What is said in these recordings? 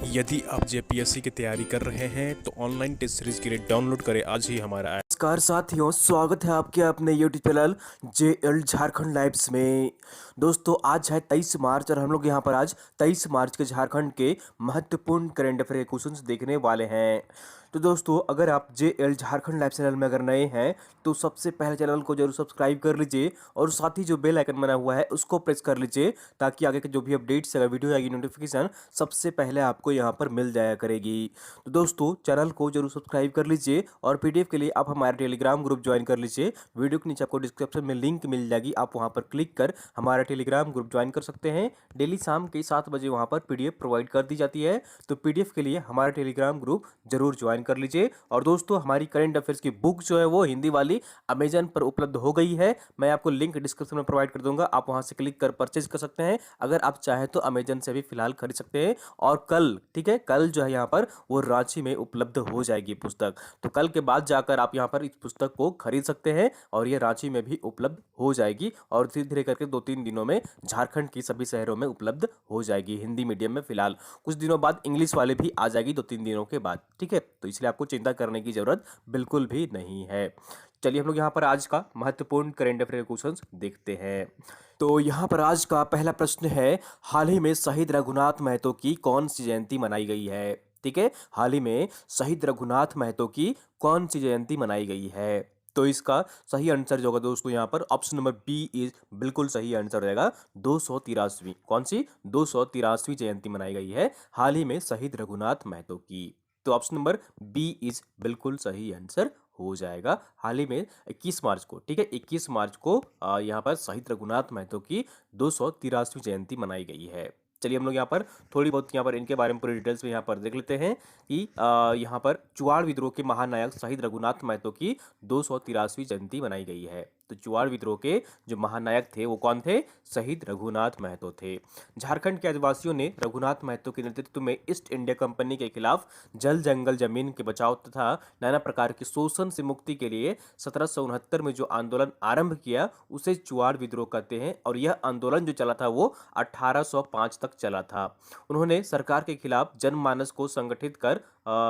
यदि आप जेपीएससी की तैयारी कर रहे हैं तो ऑनलाइन टेस्ट सीरीज के लिए डाउनलोड करें आज ही हमारा ऐप। नमस्कार साथियों, स्वागत है आपके अपने YouTube channel JL Jharkhand lives में। दोस्तों, आज है 23 मार्च और हम लोग यहाँ पर आज 23 मार्च के झारखंड के महत्वपूर्ण करंट अफेयर के क्वेश्चंस देखने वाले हैं। तो दोस्तों, अगर आप जेएल झारखंड लाइव चैनल में अगर नए हैं तो सबसे पहले चैनल को जरूर सब्सक्राइब कर लीजिए और साथ ही जो बेल आइकन बना हुआ है उसको प्रेस कर लीजिए ताकि आगे के जो भी अपडेट्स अगर वीडियो आएगी नोटिफिकेशन सबसे पहले आपको यहाँ पर मिल जाया करेगी। तो दोस्तों, चैनल को जरूर सब्सक्राइब कर लीजिए और पीडीएफ के लिए आप हमारे टेलीग्राम ग्रुप ज्वाइन कर लीजिए। वीडियो के नीचे आपको डिस्क्रिप्शन में लिंक मिल जाएगी, आप वहां पर क्लिक कर हमारा टेलीग्राम ग्रुप ज्वाइन कर सकते हैं। डेली शाम के 7 बजे वहां पर पीडीएफ प्रोवाइड कर दी जाती है, तो पीडीएफ के लिए हमारा टेलीग्राम ग्रुप जरूर ज्वाइन कर लीजिए। और दोस्तों, हमारी करंट अफेयर्स की बुक जो है वो हिंदी वाली अमेजन पर उपलब्ध हो गई है। मैं आपको लिंक डिस्क्रिप्शन में प्रोवाइड कर दूंगा, आप वहां से क्लिक कर परचेज कर सकते हैं। अगर आप चाहें तो अमेजन से भी फिलहाल खरीद सकते हैं। और कल, ठीक है, कल जो है यहाँ पर वो रांची में उपलब्ध हो जाएगी पुस्तक, तो कल के बाद जाकर आप यहाँ पर इस पुस्तक को खरीद सकते हैं और ये रांची में भी उपलब्ध हो जाएगी और धीरे धीरे करके 2-3 दिनों में झारखंड की सभी शहरों में उपलब्ध हो जाएगी हिंदी मीडियम में। फिलहाल कुछ दिनों बाद इंग्लिश वाले भी आ जाएगी 2-3 दिनों के बाद, ठीक है, तो इसलिए आपको चिंता करने की जरूरत बिल्कुल भी नहीं है। चलिए हम लोग यहाँ पर आज का महत्वपूर्ण करेंट अफेयर क्वेश्चंस देखते हैं। तो यहाँ पर आज का पहला प्रश्न है, हाल ही में शहीद रघुनाथ महतो की कौन सी जयंती मनाई गई है? ठीक है, हाल ही में शहीद रघुनाथ महतो की कौन सी जयंती मनाई गई है? तो इसका सही आंसर जो होगा दोस्तों यहाँ पर ऑप्शन नंबर बी इज बिल्कुल सही आंसर रहेगा। 283वीं, कौन सी? 283वीं जयंती मनाई गई है हाल ही में शहीद रघुनाथ महतो की। तो ऑप्शन नंबर बी इज बिल्कुल सही आंसर हो जाएगा। हाल ही में 21 मार्च को, ठीक है, 21 मार्च को यहाँ पर शहीद रघुनाथ महतो की 283वीं जयंती मनाई गई है। चलिए हम लोग यहाँ पर थोड़ी बहुत यहाँ पर इनके बारे में पूरी डिटेल्स में यहाँ पर देख लेते हैं कि यहाँ पर चुआड़ विद्रोह के महानायक शहीद रघुनाथ महतो की 283वीं जयंती मनाई गई है। तो चुआड़ विद्रोह के जो महानायक थे वो कौन थे? शहीद रघुनाथ महतो थे। झारखंड के आदिवासियों ने रघुनाथ महतो के नेतृत्व में ईस्ट इंडिया कंपनी के खिलाफ जल जंगल जमीन के बचाव तथा नाना प्रकार के शोषण से मुक्ति के लिए 1769 में जो आंदोलन आरंभ किया उसे चुआड़ विद्रोह कहते हैं और यह आंदोलन जो चला था वो 1805 तक चला था। उन्होंने सरकार के खिलाफ जनमानस को संगठित कर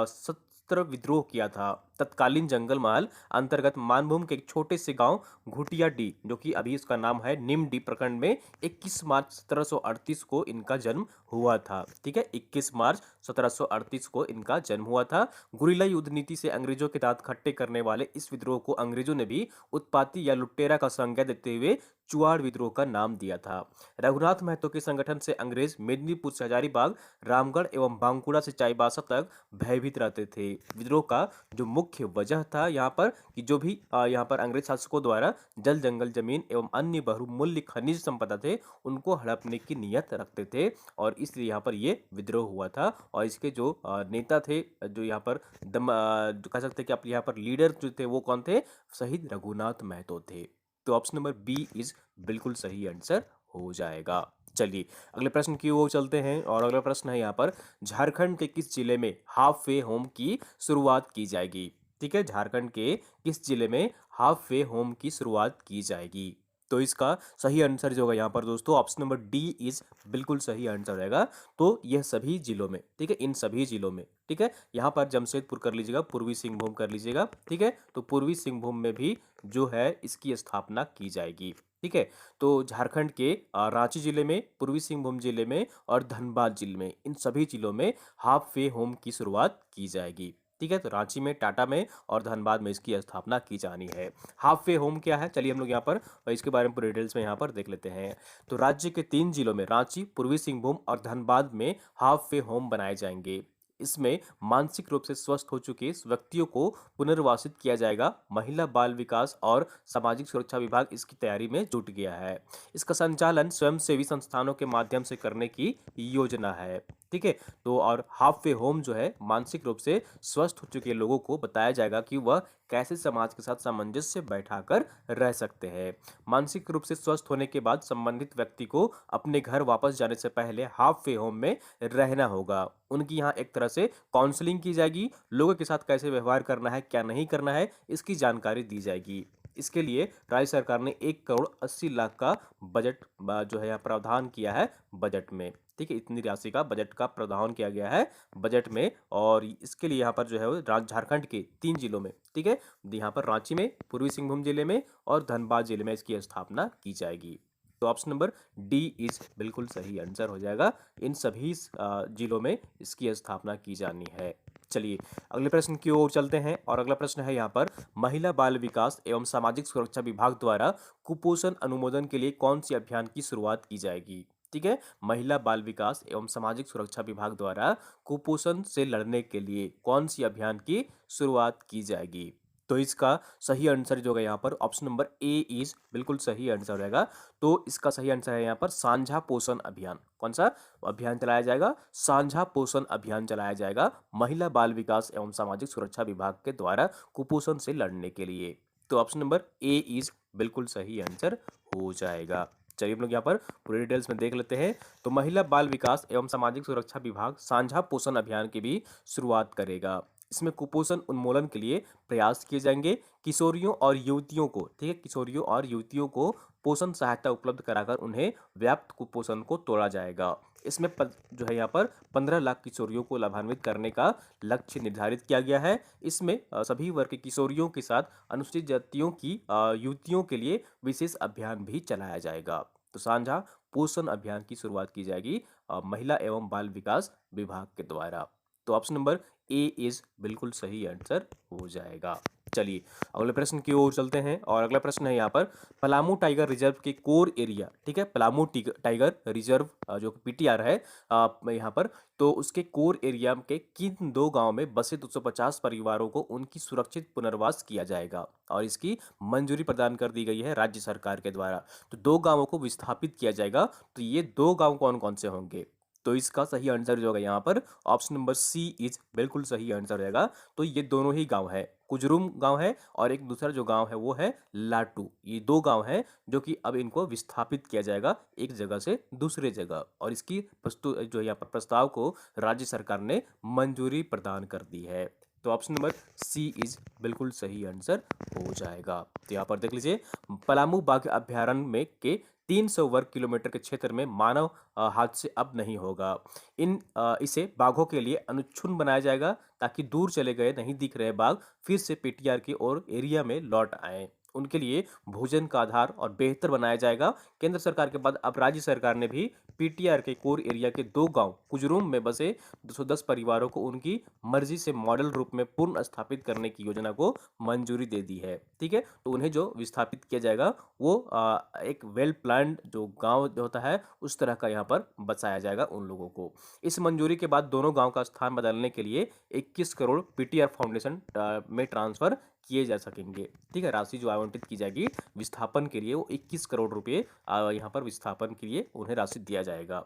सत्र विद्रोह किया था। तत्कालीन जंगल महल अंतर्गत मानभूम के एक छोटे से गांव घुटिया डी, जो कि अभी इसका नाम है निमडी प्रखंड में 21 मार्च 1738 को इनका जन्म हुआ था। ठीक है, 21 मार्च 1738 को इनका जन्म हुआ था। गुरिल्ला युद्ध नीति से अंग्रेजों के दांत खट्टे करने वाले इस विद्रोह को अंग्रेजों ने भी उत्पाती या लुटेरा का संज्ञा देते हुए चुआड़ विद्रोह का नाम दिया था। रघुनाथ महतो के संगठन से अंग्रेज मेदिनीपुर से हजारीबाग, रामगढ़ एवं बांकुड़ा से चाईबासा तक भयभीत रहते थे। विद्रोह का जो मुख्य वजह था यहाँ पर कि जो भी यहाँ पर अंग्रेज शासकों द्वारा जल जंगल जमीन एवं अन्य बहुमूल्य खनिज संपदा थे उनको हड़पने की नीयत रखते थे और इसलिए यहाँ पर ये विद्रोह हुआ था। और इसके जो नेता थे, जो यहाँ पर जो कह सकते हैं कि आप यहाँ पर लीडर जो थे वो कौन थे? शहीद रघुनाथ महतो थे। तो ऑप्शन नंबर बी इज बिल्कुल सही आंसर हो जाएगा। चलिए अगले प्रश्न की ओर चलते हैं और अगला प्रश्न है यहाँ पर, झारखंड के किस जिले में हाफ वे होम की शुरुआत की जाएगी? ठीक है, झारखंड के किस जिले में हाफ वे होम की शुरुआत की जाएगी? तो इसका सही आंसर जो होगा यहाँ पर दोस्तों ऑप्शन नंबर डी इज बिल्कुल सही आंसर रहेगा। तो यह सभी जिलों में, ठीक है, इन सभी जिलों में, ठीक है, यहाँ पर जमशेदपुर कर लीजिएगा, पूर्वी सिंहभूम कर लीजिएगा, ठीक है, तो पूर्वी सिंहभूम में भी जो है इसकी स्थापना की जाएगी। ठीक है, तो झारखंड के रांची जिले में, पूर्वी सिंहभूम जिले में और धनबाद जिले में, इन सभी जिलों में हाफ वे होम की शुरुआत की जाएगी। ठीक है, तो रांची में, टाटा में और धनबाद में इसकी स्थापना की जानी है। हाफ वे होम क्या है, चलिए हम लोग यहाँ पर इसके बारे में पूरे डिटेल्स में यहाँ पर देख लेते हैं। तो राज्य के 3 जिलों में, रांची, पूर्वी सिंहभूम और धनबाद में हाफ वे होम बनाए जाएंगे। इसमें मानसिक रूप से स्वस्थ हो चुके व्यक्तियों को पुनर्वासित किया जाएगा। महिला बाल विकास और सामाजिक सुरक्षा विभाग इसकी तैयारी में जुट गया है। इसका संचालन स्वयंसेवी संस्थानों के माध्यम से करने की योजना है। ठीक है, तो और हाफ वे होम जो है मानसिक रूप से स्वस्थ हो चुके लोगों को बताया जाएगा कि वह कैसे समाज के साथ सामंजस्य बैठाकर रह सकते हैं। मानसिक रूप से स्वस्थ होने के बाद संबंधित व्यक्ति को अपने घर वापस जाने से पहले हाफ वे होम में रहना होगा। उनकी यहाँ एक तरह से काउंसलिंग की जाएगी, लोगों के साथ कैसे व्यवहार करना है, क्या नहीं करना है, इसकी जानकारी दी जाएगी। इसके लिए राज्य सरकार ने 1 करोड़ 80 लाख का बजट जो है यहाँ प्रावधान किया है बजट में। ठीक है, इतनी राशि का बजट का प्रावधान किया गया है बजट में। और इसके लिए यहाँ पर जो है वो झारखंड के 3 जिलों में, ठीक है, यहाँ पर रांची में, पूर्वी सिंहभूम जिले में और धनबाद जिले में इसकी स्थापना की जाएगी। तो ऑप्शन नंबर डी इज बिल्कुल सही आंसर हो जाएगा। इन सभी जिलों में इसकी स्थापना की जानी है। चलिए अगले प्रश्न की ओर चलते हैं और अगला प्रश्न है यहाँ पर, महिला बाल विकास एवं सामाजिक सुरक्षा विभाग द्वारा कुपोषण अनुमोदन के लिए कौन सी अभियान की शुरुआत की जाएगी। ठीक है, महिला बाल विकास एवं सामाजिक सुरक्षा विभाग द्वारा कुपोषण से लड़ने के लिए कौन सी अभियान की शुरुआत की जाएगी। तो इसका सही आंसर जो है यहाँ पर ऑप्शन नंबर ए इज बिल्कुल सही आंसर रहेगा। तो इसका सही आंसर है यहाँ पर साझा पोषण अभियान। कौन सा अभियान चलाया जाएगा? साझा पोषण अभियान चलाया जाएगा महिला बाल विकास एवं सामाजिक सुरक्षा विभाग के द्वारा कुपोषण से लड़ने के लिए। तो ऑप्शन नंबर ए इज बिल्कुल सही आंसर हो जाएगा। चलिए हम लोग यहाँ पर पूरे डिटेल्स में देख लेते हैं। तो महिला बाल विकास एवं सामाजिक सुरक्षा विभाग साझा पोषण अभियान की भी शुरुआत करेगा। इसमें कुपोषण उन्मूलन के लिए प्रयास किए जाएंगे। किशोरियों और युवतियों को, ठीक है, किशोरियों और युवतियों को पोषण सहायता उपलब्ध कराकर उन्हें व्याप्त कुपोषण को तोड़ा जाएगा। इसमें जो है यहाँ पर 15 लाख किशोरियों को लाभान्वित करने का लक्ष्य निर्धारित किया गया है। इसमें सभी वर्ग के किशोरियों के साथ अनुसूचित जातियों की युवतियों के लिए विशेष अभियान भी चलाया जाएगा। तो साझा पोषण अभियान की शुरुआत की जाएगी महिला एवं बाल विकास विभाग के द्वारा। तो ऑप्शन नंबर ए इज बिल्कुल सही आंसर हो जाएगा। चलिए अगले प्रश्न की ओर चलते हैं और अगला प्रश्न है यहाँ पर, पलामू टाइगर रिजर्व के कोर एरिया, ठीक है, पलामू टाइगर रिजर्व जो पीटीआर है यहाँ पर, तो उसके कोर एरिया के किन 2 गांव में बसे 250 परिवारों को उनकी सुरक्षित पुनर्वास किया जाएगा और इसकी मंजूरी प्रदान कर दी गई है राज्य सरकार के द्वारा। तो 2 गांवों को विस्थापित किया जाएगा। तो ये 2 गांव कौन कौन से होंगे? तो इसका सही आंसर जो होगा यहाँ पर ऑप्शन नंबर सी इज बिल्कुल सही आंसर रहेगा। तो ये दोनों ही गांव है, कुजरुम गांव है और एक दूसरा जो गांव है वो है लाटू। ये 2 गांव हैं जो कि अब इनको विस्थापित किया जाएगा एक जगह से दूसरे जगह, और इसकी जो यहाँ पर प्रस्ताव को राज्य सरकार ने मंजूरी प्रदान कर दी है। तो ऑप्शन नंबर सी इज बिल्कुल सही आंसर हो जाएगा। तो यहाँ पर देख लीजिए, पलामू बाघ अभ्यारण्य में के 300 वर्ग किलोमीटर के क्षेत्र में मानव हाथ से अब नहीं होगा। इसे बाघों के लिए अनुच्छुन बनाया जाएगा ताकि दूर चले गए नहीं दिख रहे बाघ फिर से पीटीआर की ओर एरिया में लौट आए। उनके लिए भोजन का आधार और बेहतर बनाया जाएगा। केंद्र सरकार के बाद अब राज्य सरकार ने भी पीटीआर के कोर एरिया के 2 गांव कुजरूम में बसे 210 परिवारों को उनकी मर्जी से मॉडल रूप में पुनः स्थापित करने की योजना को मंजूरी दे दी है। ठीक है, तो उन्हें जो विस्थापित किया जाएगा वो एक वेल प्लान्ड जो गांव होता है उस तरह का यहाँ पर बसाया जाएगा उन लोगों को। इस मंजूरी के बाद दोनों गांव का स्थान बदलने के लिए 21 करोड़ पीटीआर फाउंडेशन में ट्रांसफर किए जा सकेंगे। ठीक है, राशि जो आवंटित की जाएगी विस्थापन के लिए वो 21 करोड़ रुपए यहाँ पर विस्थापन के लिए उन्हें राशि दिया जाएगा।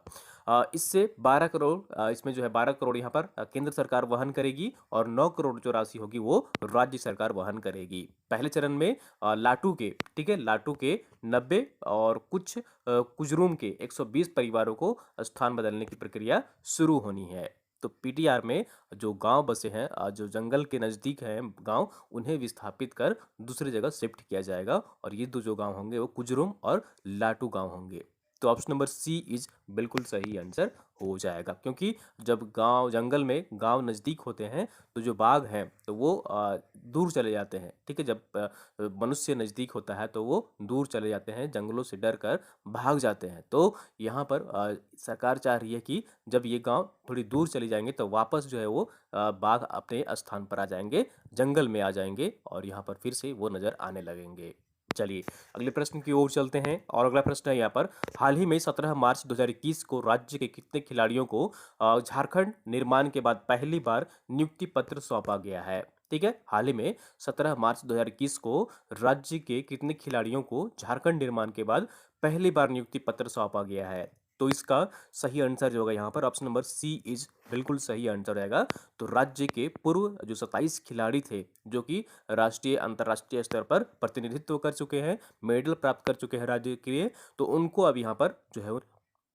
इससे 12 करोड़ इसमें जो है 12 करोड़ यहाँ पर केंद्र सरकार वहन करेगी और 9 करोड़ जो राशि होगी वो राज्य सरकार वहन करेगी। पहले चरण में लाटू के, ठीक है, लाटू के 90 और कुछ कुजरूम के 120 परिवारों को स्थान बदलने की प्रक्रिया शुरू होनी है। तो पीटीआर में जो गांव बसे हैं जो जंगल के नज़दीक हैं गांव, उन्हें विस्थापित कर दूसरी जगह शिफ्ट किया जाएगा और ये 2 जो गांव होंगे वो कुजरूम और लाटू गांव होंगे। तो ऑप्शन नंबर सी इज बिल्कुल सही आंसर हो जाएगा, क्योंकि जब गांव जंगल में गांव नज़दीक होते हैं तो जो बाघ हैं तो वो दूर चले जाते हैं। ठीक है, जब मनुष्य नज़दीक होता है तो वो दूर चले जाते हैं, जंगलों से डर कर भाग जाते हैं। तो यहाँ पर सरकार चाह रही है कि जब ये गांव थोड़ी दूर चले जाएंगे तो वापस जो है वो बाघ अपने स्थान पर आ जाएंगे, जंगल में आ जाएंगे और यहाँ पर फिर से वो नज़र आने लगेंगे। चलिए अगले प्रश्न की ओर चलते हैं और अगला प्रश्न है यहाँ पर, हाल ही में 17 मार्च 2021 को राज्य के कितने खिलाड़ियों को झारखंड निर्माण के बाद पहली बार नियुक्ति पत्र सौंपा गया है। ठीक है, हाल ही में 17 मार्च 2021 को राज्य के कितने खिलाड़ियों को झारखंड निर्माण के बाद पहली बार नियुक्ति पत्र सौंपा गया है। तो इसका सही आंसर जो होगा यहाँ पर ऑप्शन नंबर सी इज बिल्कुल सही आंसर रहेगा। तो राज्य के पूर्व जो 27 खिलाड़ी थे जो कि राष्ट्रीय अंतर्राष्ट्रीय स्तर पर प्रतिनिधित्व कर चुके हैं, मेडल प्राप्त कर चुके हैं राज्य के लिए, तो उनको अब यहाँ पर जो है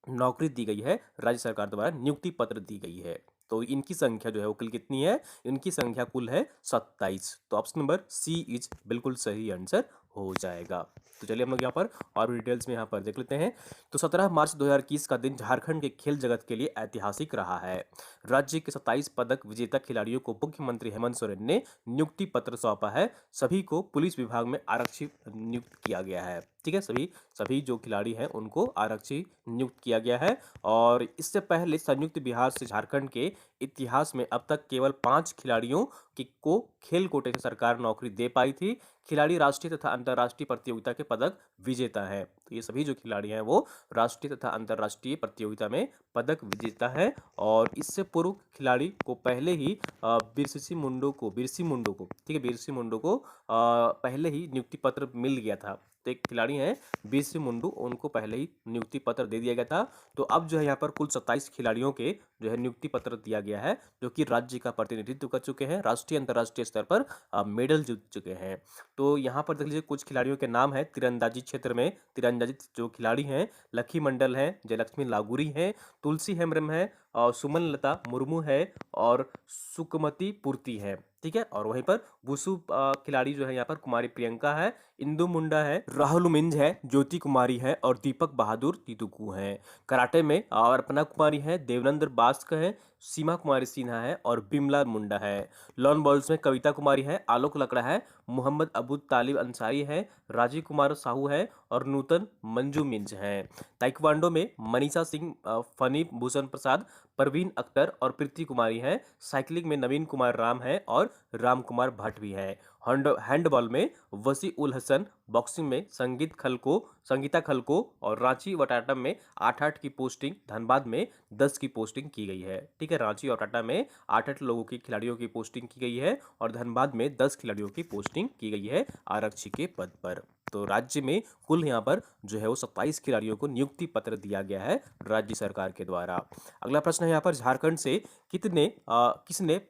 नौकरी दी गई है, राज्य सरकार द्वारा नियुक्ति पत्र दी गई है। तो इनकी संख्या जो है वो कुल कितनी है? इनकी संख्या कुल है 27। तो ऑप्शन नंबर सी इज बिल्कुल सही आंसर हो जाएगा। तो चलिए हम लोग यहाँ पर और भी डिटेल्स में यहाँ पर देख लेते हैं। तो 17 मार्च 2021 का दिन झारखंड के खेल जगत के लिए ऐतिहासिक रहा है। राज्य के 27 पदक विजेता खिलाड़ियों को मुख्यमंत्री हेमंत सोरेन ने नियुक्ति पत्र सौंपा है। सभी को पुलिस विभाग में आरक्षी नियुक्त किया गया है। ठीक है, सभी सभी जो खिलाड़ी हैं उनको आरक्षी नियुक्त किया गया है। और इससे पहले संयुक्त बिहार से झारखंड के इतिहास में अब तक केवल 5 खिलाड़ियों को खेल कोटे से सरकार नौकरी दे पाई थी। खिलाड़ी राष्ट्रीय तथा अंतर्राष्ट्रीय प्रतियोगिता के पदक विजेता है। तो ये सभी जो खिलाड़ी हैं वो राष्ट्रीय तथा अंतर्राष्ट्रीय प्रतियोगिता में पदक विजेता है। और इससे पूर्व खिलाड़ी को पहले ही बिरसी मुंडो को ठीक है, बिरसी मुंडो को पहले ही नियुक्ति पत्र मिल गया था। तो एक खिलाड़ी हैं बिरसी मुंडू, उनको पहले ही नियुक्ति पत्र दे दिया गया था। तो अब जो है यहाँ पर कुल 27 खिलाड़ियों के जो है नियुक्ति पत्र दिया गया है, जो कि राज्य का प्रतिनिधित्व कर चुके हैं, राष्ट्रीय अंतर्राष्ट्रीय स्तर पर मेडल जीत चुके हैं। तो यहाँ पर देख लीजिए कुछ खिलाड़ियों के नाम है। तीरंदाजी क्षेत्र में तीरंदाजी जो खिलाड़ी हैं, लकी मंडल है, जयलक्ष्मी लागूरी है, तुलसी हेम्ब्रम है, और सुमन लता मुर्मू है, और सुकमती पूर्ति है। ठीक है, और वहीं पर वुसु खिलाड़ी जो है यहाँ पर कुमारी प्रियंका है, इंदु मुंडा है, राहुल मिंज है, ज्योति कुमारी है, और दीपक बहादुर तीतुकू हैं। कराटे में अर्पणा कुमारी है, देवनंदर बास्क है, सीमा कुमारी सिन्हा है, और बिमला मुंडा है। लॉन बॉल्स में कविता कुमारी है, आलोक लकड़ा है, मोहम्मद अबू तालिब अंसारी है, राजीव कुमार साहू है, और नूतन मंजू मिंज हैं। ताइक्वांडो में मनीषा सिंह, फनी भूषण प्रसाद, परवीन अख्तर और प्रीति कुमारी हैं। साइकिलिंग में नवीन कुमार राम है और राम कुमार भट्ट भी हैं। हैंडबॉल में वसी उल हसन, बॉक्सिंग में संगीता खलको, और रांची व टाटा में 8-8 की पोस्टिंग, धनबाद में 10 की पोस्टिंग की गई है। ठीक है, रांची और टाटा में 8-8 लोगों की खिलाड़ियों की पोस्टिंग की गई है, और धनबाद में 10 खिलाड़ियों की पोस्टिंग की गई है आरक्षी के पद पर। तो राज्य में कुल यहाँ पर जो है वो 27 खिलाड़ियों को नियुक्ति पत्र दिया गया है राज्य सरकार के द्वारा। अगला प्रश्न है यहाँ पर, झारखंड से किसने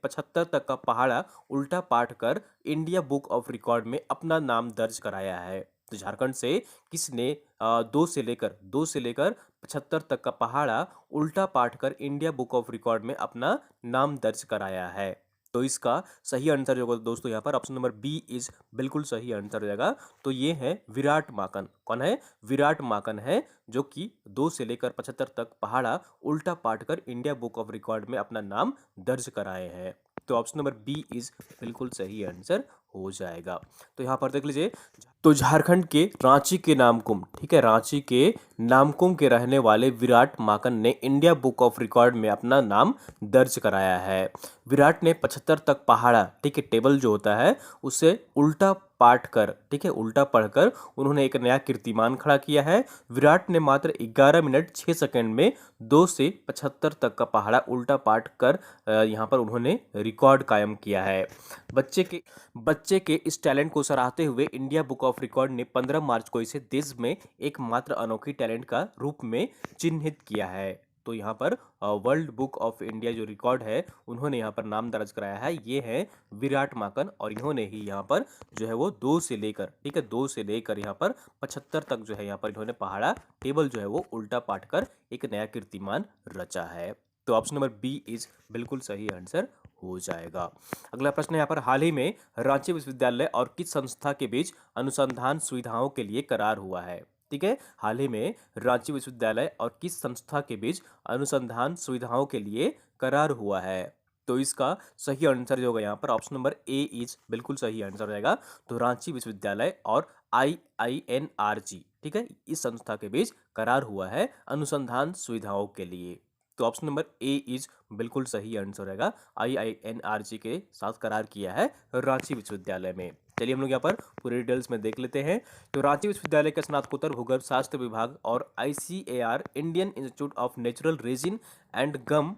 75 तक का पहाड़ा उल्टा पाठ कर इंडिया बुक ऑफ रिकॉर्ड में अपना नाम दर्ज कराया है? तो झारखंड से किसने 2 से लेकर 75 तक का पहाड़ा उल्टा पाठ कर इंडिया बुक ऑफ रिकॉर्ड में अपना नाम दर्ज कराया है? तो इसका सही आंसर जो होगा दोस्तों यहाँ पर ऑप्शन नंबर बी इज बिल्कुल सही आंसर हो जाएगा। तो ये है विराट माकन। कौन है? विराट माकन है, जो कि 2 से लेकर 75 तक पहाड़ा उल्टा पाठ कर इंडिया बुक ऑफ रिकॉर्ड में अपना नाम दर्ज कराए हैं। तो ऑप्शन नंबर बी इज बिल्कुल सही आंसर हो जाएगा। तो यहाँ पर देख लीजिए, तो झारखंड के रांची के नामकुम, ठीक है, रांची के नामकुम के रहने वाले विराट माकन ने इंडिया बुक ऑफ रिकॉर्ड में अपना नाम दर्ज कराया है। विराट ने 75 तक पहाड़ा, ठीक है, टेबल जो होता है उसे उल्टा पाठ कर, ठीक है, उल्टा पढ़कर उन्होंने एक नया कीर्तिमान खड़ा किया है। विराट ने मात्र 11 मिनट 6 सेकंड में 2 से 75 तक का पहाड़ा उल्टा पाठ कर यहाँ पर उन्होंने रिकॉर्ड कायम किया है। बच्चे के इस टैलेंट को सराहते हुए इंडिया बुक ऑफ रिकॉर्ड ने 15 मार्च को इसे देश में एकमात्र अनोखी टैलेंट का रूप में चिन्हित किया है। तो यहाँ पर वर्ल्ड बुक ऑफ इंडिया जो रिकॉर्ड है उन्होंने यहाँ पर नाम दर्ज कराया है, ये है विराट माकन, और इन्होंने ही यहाँ पर जो है वो 2 से लेकर, ठीक है, 2 से लेकर यहाँ पर 75 तक जो है यहाँ पर इन्होंने पहाड़ा टेबल जो है वो उल्टा पाठ कर एक नया कीर्तिमान रचा है। तो ऑप्शन नंबर बी इज बिल्कुल सही आंसर हो जाएगा। अगला प्रश्न यहाँ पर, हाल ही में रांची विश्वविद्यालय और किस संस्था के बीच अनुसंधान सुविधाओं के लिए करार हुआ है? ठीक है, हाल ही में रांची विश्वविद्यालय और किस संस्था के बीच अनुसंधान सुविधाओं के लिए करार हुआ है? तो इसका सही आंसर जो होगा यहाँ पर ऑप्शन नंबर ए इज बिल्कुल सही आंसर रहेगा। तो रांची विश्वविद्यालय और IINRG, ठीक है, इस संस्था के बीच करार हुआ है अनुसंधान सुविधाओं के लिए। तो ऑप्शन नंबर ए इज बिल्कुल सही आंसर रहेगा। IINRG के साथ करार किया है रांची विश्वविद्यालय में। चलिए हम लोग यहाँ पर पूरे डिटेल्स में देख लेते हैं। तो रांची विश्वविद्यालय का स्नातकोत्तर भूगर्भ शास्त्र विभाग और ICAR Indian institute of natural resin and gum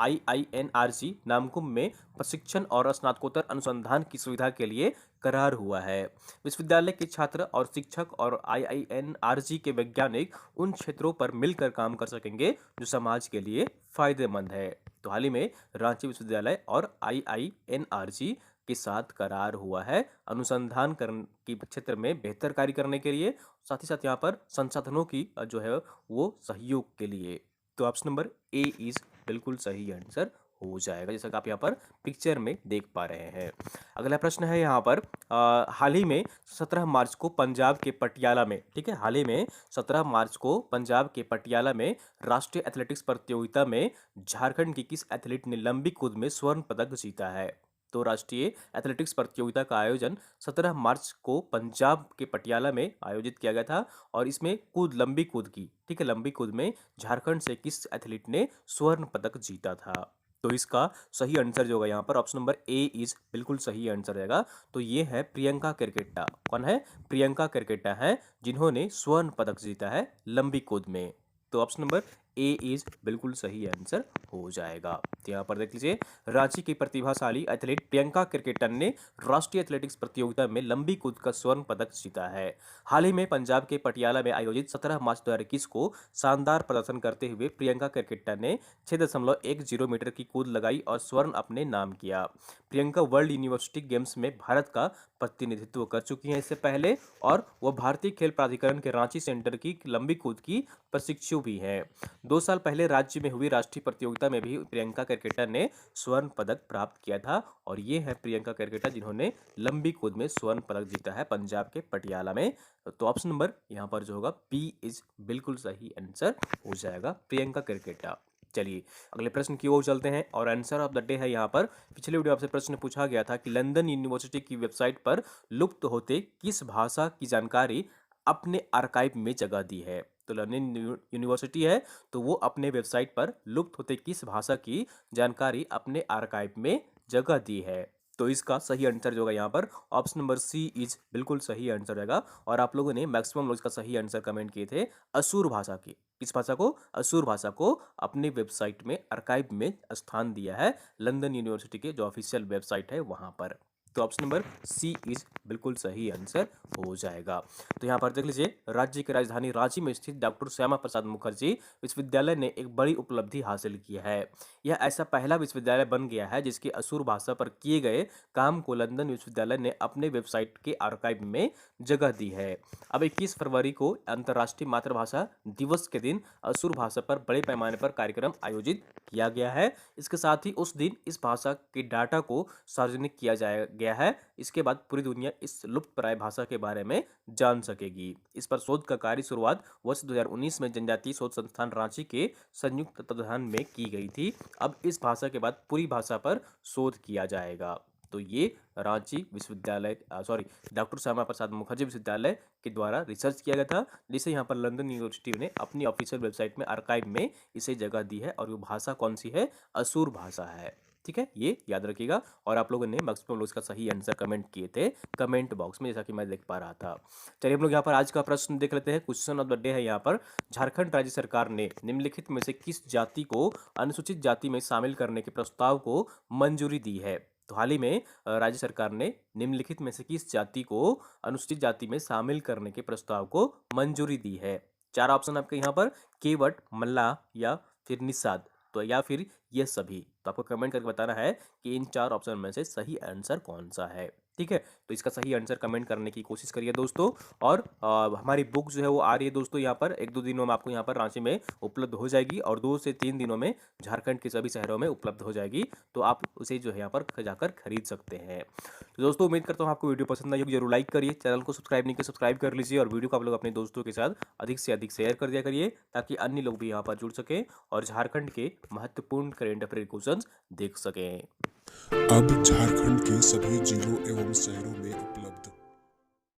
IINRG Namkum में प्रशिक्षण और स्नातकोत्तर अनुसंधान की सुविधा के लिए करार हुआ है। विश्वविद्यालय के छात्र और शिक्षक और IINRG के वैज्ञानिक उन क्षेत्रों पर मिलकर काम कर सकेंगे जो समाज के लिए फायदेमंद है। तो हाल ही में रांची विश्वविद्यालय और IINRG के साथ करार हुआ है अनुसंधान के क्षेत्र में बेहतर कार्य करने के लिए, साथ ही साथ यहाँ पर संसाधनों की जो है वो सहयोग के लिए। तो ऑप्शन नंबर ए इज बिल्कुल सही आंसर हो जाएगा, जैसा कि आप यहाँ पर पिक्चर में देख पा रहे हैं। अगला प्रश्न है यहाँ पर हाल ही में 17 मार्च को पंजाब के पटियाला में, ठीक है, हाल ही में 17 मार्च को पंजाब के पटियाला में राष्ट्रीय एथलेटिक्स प्रतियोगिता में झारखंड की किस एथलीट ने लंबी कूद में स्वर्ण पदक जीता है? तो राष्ट्रीय एथलेटिक्स प्रतियोगिता का आयोजन 17 मार्च को पंजाब के पटियाला में आयोजित किया गया था और इसमें लंबी कूद की, ठीक है, लंबी कूद में झारखंड से किस एथलीट ने स्वर्ण पदक जीता था? तो इसका सही आंसर जो होगा यहाँ पर ऑप्शन नंबर ए इज बिल्कुल सही आंसर रहेगा। तो ये है प्रियंका केरकेट्टा। कौन है? प्रियंका केरकेट्टा है जिन्होंने स्वर्ण पदक जीता है लंबी कूद में। तो ऑप्शन नंबर ए इज बिल्कुल सही आंसर हो जाएगा। तो यहाँ पर देख लीजिए, रांची की प्रतिभाशाली एथलीट प्रियंका केरकेट्टन ने राष्ट्रीय एथलेटिक्स प्रतियोगिता में लंबी कूद का स्वर्ण पदक जीता है। हाल ही में पंजाब के पटियाला में आयोजित 17 मार्च 2021 को शानदार प्रदर्शन करते हुए प्रियंका केरकेट्टन ने 6.10 मीटर की कूद लगाई और स्वर्ण अपने नाम किया। प्रियंका वर्ल्ड यूनिवर्सिटी गेम्स में भारत का प्रतिनिधित्व कर चुकी हैं इससे पहले, और वह भारतीय खेल प्राधिकरण के रांची सेंटर की लंबी कूद की प्रशिक्षु भी हैं। 2 साल पहले राज्य में हुई राष्ट्रीय प्रतियोगिता में भी प्रियंका केरकेट्टा ने स्वर्ण पदक प्राप्त किया था और ये है प्रियंका केरकेट्टा जिन्होंने लंबी कूद में स्वर्ण पदक जीता है पंजाब के पटियाला में। तो ऑप्शन नंबर यहाँ पर जो होगा बी इज बिल्कुल सही आंसर हो जाएगा, प्रियंका केरकेट्टा। चलिए अगले प्रश्न की ओर चलते हैं और आंसर ऑफ द डे है यहाँ पर। पिछले वीडियो आपसे प्रश्न पूछा गया था कि लंदन यूनिवर्सिटी की वेबसाइट पर लुप्त होते किस भाषा की जानकारी अपने आर्काइव में जगह दी है? तो लंदन यूनिवर्सिटी है तो वो अपने वेबसाइट पर लुप्त होते किस भाषा की जानकारी अपने आर्काइव में जगह दी है? तो इसका सही आंसर जो होगा यहाँ पर ऑप्शन नंबर सी इज बिल्कुल सही आंसर रहेगा। और आप लोगों ने मैक्सिमम लोग इसका सही आंसर कमेंट किए थे असुर भाषा की। किस भाषा को? असुर भाषा को अपनी वेबसाइट में आर्काइव में स्थान दिया है लंदन यूनिवर्सिटी के जो ऑफिशियल वेबसाइट है वहां पर। तो ऑप्शन नंबर सी इज बिल्कुल सही आंसर हो जाएगा। तो यहाँ पर देख लीजिए, राज्य की राजधानी रांची में स्थित डॉक्टर श्यामा प्रसाद मुखर्जी विश्वविद्यालय ने एक बड़ी उपलब्धि हासिल की है। यह ऐसा पहला विश्वविद्यालय बन गया है जिसकी असुर भाषा पर किए गए काम को लंदन विश्वविद्यालय ने अपने वेबसाइट के आर्काइव में जगह दी है। अब 21 फरवरी को अंतर्राष्ट्रीय मातृभाषा दिवस के दिन असुर भाषा पर बड़े पैमाने पर कार्यक्रम आयोजित किया गया है। इसके साथ ही उस दिन इस भाषा के डाटा को सार्वजनिक किया गया है। इसके बाद पूरी दुनिया इस लुप्तप्राय भाषा के बारे में जान सकेगी। इस पर शोध का कार्य शुरुआत वर्ष 2019 में जनजातीय शोध संस्थान रांची के संयुक्त तत्वाधान में की गई थी। अब इस भाषा के बाद पूरी भाषा पर शोध किया जाएगा। तो ये रांची विश्वविद्यालय डॉक्टर श्यामा प्रसाद मुखर्जी विश्वविद्यालय के द्वारा रिसर्च किया गया था, जिसे यहाँ पर लंदन यूनिवर्सिटी ने अपनी ऑफिशियल वेबसाइट में आर्काइव में इसे जगह दी है। और वो भाषा कौन सी है? असुर भाषा है। ठीक है, ये याद रखिएगा। और आप लोगों ने मैक्सिमम लोग इसका सही आंसर कमेंट किए थे कमेंट बॉक्स में, जैसा कि मैं देख पा रहा था। चलिए हम लोग यहाँ पर आज का प्रश्न देख लेते हैं। क्वेश्चन ऑफ द डे है यहाँ पर, झारखंड राज्य सरकार ने निम्नलिखित में से किस जाति को अनुसूचित जाति में शामिल करने के प्रस्ताव को मंजूरी दी है? तो हाल ही में राज्य सरकार ने निम्नलिखित में से किस जाति को अनुसूचित जाति में शामिल करने के प्रस्ताव को मंजूरी दी है? 4 ऑप्शन आपके यहाँ पर, केवट, मल्लाह या फिर निषाद, तो या फिर ये सभी। तो आपको कमेंट करके बताना है कि इन 4 ऑप्शन में से सही आंसर कौन सा है। ठीक है, तो इसका सही आंसर कमेंट करने की कोशिश करिए दोस्तों। और हमारी बुक जो है वो आ रही है दोस्तों, यहाँ पर 1-2 दिनों में आपको यहाँ पर रांची में उपलब्ध हो जाएगी और 2 से 3 दिनों में झारखंड के सभी शहरों में उपलब्ध हो जाएगी। तो आप उसे जो है यहाँ पर जाकर खरीद सकते हैं। तो दोस्तों उम्मीद करता हूँ आपको वीडियो पसंद आई होगी। जरूर लाइक करिए, चैनल को सब्सक्राइब नहीं किया सब्सक्राइब कर लीजिए और वीडियो को आप लोग अपने दोस्तों के साथ अधिक से अधिक शेयर कर दिया करिए ताकि अन्य लोग भी यहाँ पर जुड़ सकें और झारखंड के महत्वपूर्ण करेंट अफेयर क्वेश्चंस देख सकें। अब झारखंड के सभी जिलों एवं शहरों में उपलब्ध